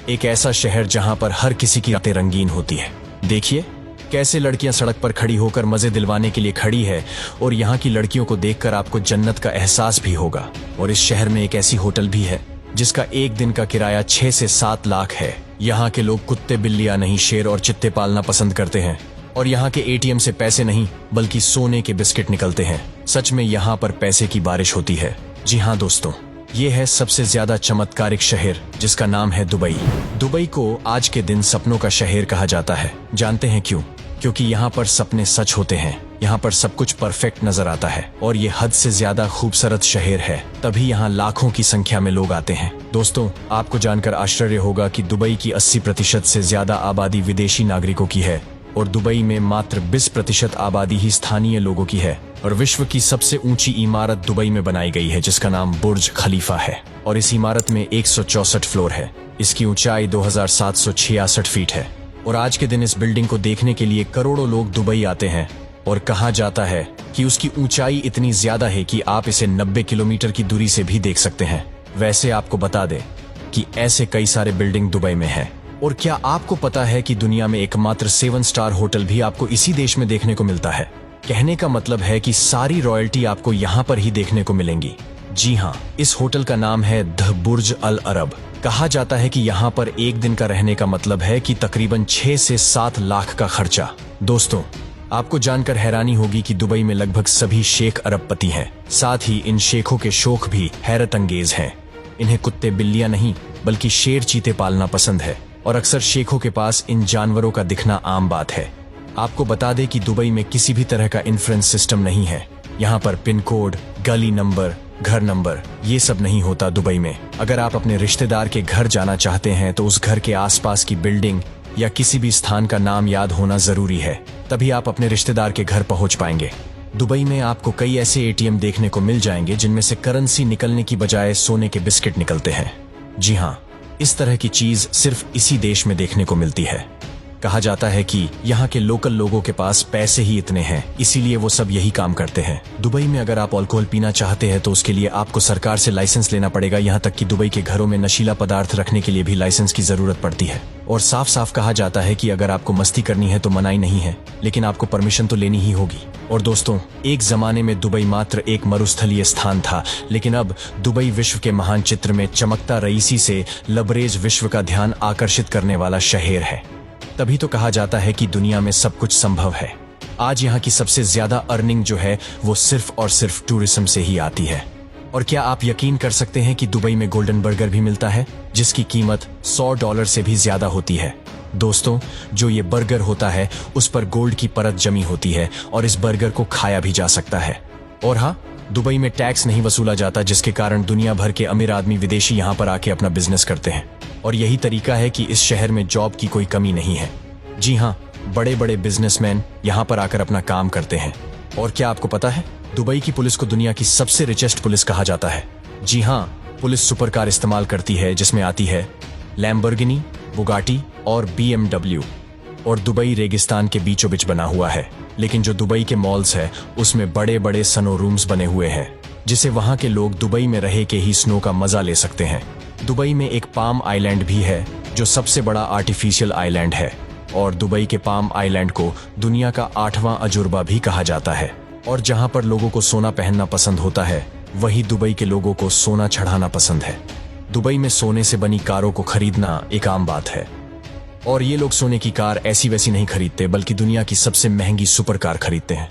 एक ऐसा शहर जहां पर हर किसी की रातें रंगीन होती है। देखिए कैसे लड़कियां सड़क पर खड़ी होकर मजे दिलवाने के लिए खड़ी है, और यहाँ की लड़कियों को देखकर आपको जन्नत का एहसास भी होगा। और इस शहर में एक ऐसी होटल भी है जिसका एक दिन का किराया 6 से 7 लाख है। यहाँ के लोग कुत्ते बिल्लियां नहीं, शेर और चित्ते पालना पसंद करते हैं। और यहाँ के एटीएम से पैसे नहीं बल्कि सोने के बिस्किट निकलते हैं। सच में यहाँ पर पैसे की बारिश होती है। जी हाँ दोस्तों, ये है सबसे ज्यादा चमत्कारिक शहर जिसका नाम है दुबई। दुबई को आज के दिन सपनों का शहर कहा जाता है। जानते हैं क्यों? क्योंकि यहाँ पर सपने सच होते हैं। यहाँ पर सब कुछ परफेक्ट नजर आता है और ये हद से ज्यादा खूबसूरत शहर है, तभी यहाँ लाखों की संख्या में लोग आते हैं। दोस्तों, आपको जानकर आश्चर्य होगा कि दुबई की 80% से ज्यादा आबादी विदेशी नागरिकों की है और दुबई में मात्र 20% आबादी ही स्थानीय लोगों की है। और विश्व की सबसे ऊंची इमारत दुबई में बनाई गई है जिसका नाम बुर्ज खलीफा है और इस इमारत में 164 फ्लोर है। इसकी ऊंचाई 2766 फीट है और आज के दिन इस बिल्डिंग को देखने के लिए करोड़ों लोग दुबई आते हैं। और कहा जाता है कि उसकी ऊंचाई इतनी ज्यादा है कि आप इसे 90 किलोमीटर की दूरी से भी देख सकते हैं। वैसे आपको बता दें कि ऐसे कई सारे बिल्डिंग दुबई में हैं। और क्या आपको पता है कि दुनिया में एकमात्र 7 स्टार होटल भी आपको इसी देश में देखने को मिलता है? कहने का मतलब है कि सारी रॉयल्टी आपको यहाँ पर ही देखने को मिलेंगी। जी हाँ, इस होटल का नाम है द बुर्ज अल अरब। कहा जाता है कि यहाँ पर एक दिन का रहने का मतलब है कि तकरीबन 6 से 7 लाख का खर्चा। दोस्तों, आपको जानकर हैरानी होगी कि दुबई में लगभग सभी शेख अरबपति हैं। साथ ही इन शेखों के शौक भी हैरत अंगेज हैं। इन्हें कुत्ते बिल्लियां नहीं बल्कि शेर चीते पालना पसंद है और अक्सर शेखों के पास इन जानवरों का दिखना आम बात है। आपको बता दें कि दुबई में किसी भी तरह का इंफ्रेंस सिस्टम नहीं है। यहाँ पर पिन कोड, गली नंबर, घर नंबर ये सब नहीं होता दुबई में। अगर आप अपने रिश्तेदार के घर जाना चाहते हैं तो उस घर के आसपास की बिल्डिंग या किसी भी स्थान का नाम याद होना जरूरी है, तभी आप अपने रिश्तेदार के घर पहुंच पाएंगे। दुबई में आपको कई ऐसे एटीएम देखने को मिल जाएंगे जिनमें से करेंसी निकलने की बजाय सोने के बिस्किट निकलते हैं। जी हाँ, इस तरह की चीज सिर्फ इसी देश में देखने को मिलती है। कहा जाता है कि यहाँ के लोकल लोगों के पास पैसे ही इतने हैं, इसीलिए वो सब यही काम करते हैं। दुबई में अगर आप अल्कोहल पीना चाहते हैं तो उसके लिए आपको सरकार से लाइसेंस लेना पड़ेगा। यहाँ तक कि दुबई के घरों में नशीला पदार्थ रखने के लिए भी लाइसेंस की जरूरत पड़ती है। और साफ साफ कहा जाता है कि अगर आपको मस्ती करनी है तो मनाही नहीं है, लेकिन आपको परमिशन तो लेनी ही होगी। और दोस्तों, एक जमाने में दुबई मात्र एक मरुस्थलीय स्थान था, लेकिन अब दुबई विश्व के मानचित्र में चमकता रईसी से लबरेज विश्व का ध्यान आकर्षित करने वाला शहर है। तभी तो कहा जाता है कि दुनिया में सब कुछ संभव है। आज यहाँ की सबसे ज्यादा अर्निंग जो है वो सिर्फ और सिर्फ टूरिज्म से ही आती है। और क्या आप यकीन कर सकते हैं कि दुबई में गोल्डन बर्गर भी मिलता है जिसकी कीमत $100 से भी ज्यादा होती है। दोस्तों, जो ये बर्गर होता है उस पर गोल्ड की परत जमी होती है और इस बर्गर को खाया भी जा सकता है। और हाँ, दुबई में टैक्स नहीं वसूला जाता, जिसके कारण दुनिया भर के अमीर आदमी विदेशी यहाँ पर आके अपना बिजनेस करते हैं। और यही तरीका है कि इस शहर में जॉब की कोई कमी नहीं है। जी हाँ, बड़े बड़े बिजनेसमैन यहाँ पर आकर अपना काम करते हैं। और क्या आपको पता है, दुबई की पुलिस को दुनिया की सबसे रिचेस्ट पुलिस कहा जाता है। जी हाँ, पुलिस सुपर कार इस्तेमाल करती है जिसमें आती है लैम्बोर्गिनी, बुगाटी और BMW। और दुबई रेगिस्तान के बीचों बीच बना हुआ है, लेकिन जो दुबई के मॉल्स है उसमें बड़े बड़े स्नो रूम्स बने हुए हैं जिसे वहाँ के लोग दुबई में रह के ही स्नो का मजा ले सकते हैं। दुबई में एक पाम आइलैंड भी है जो सबसे बड़ा आर्टिफिशियल आइलैंड है और दुबई के पाम आइलैंड को दुनिया का 8वां अजूबा भी कहा जाता है। और जहाँ पर लोगों को सोना पहनना पसंद होता है, वही दुबई के लोगों को सोना चढ़ाना पसंद है। दुबई में सोने से बनी कारों को खरीदना एक आम बात है और ये लोग सोने की कार ऐसी वैसी नहीं खरीदते बल्कि दुनिया की सबसे महंगी सुपर कार खरीदते हैं।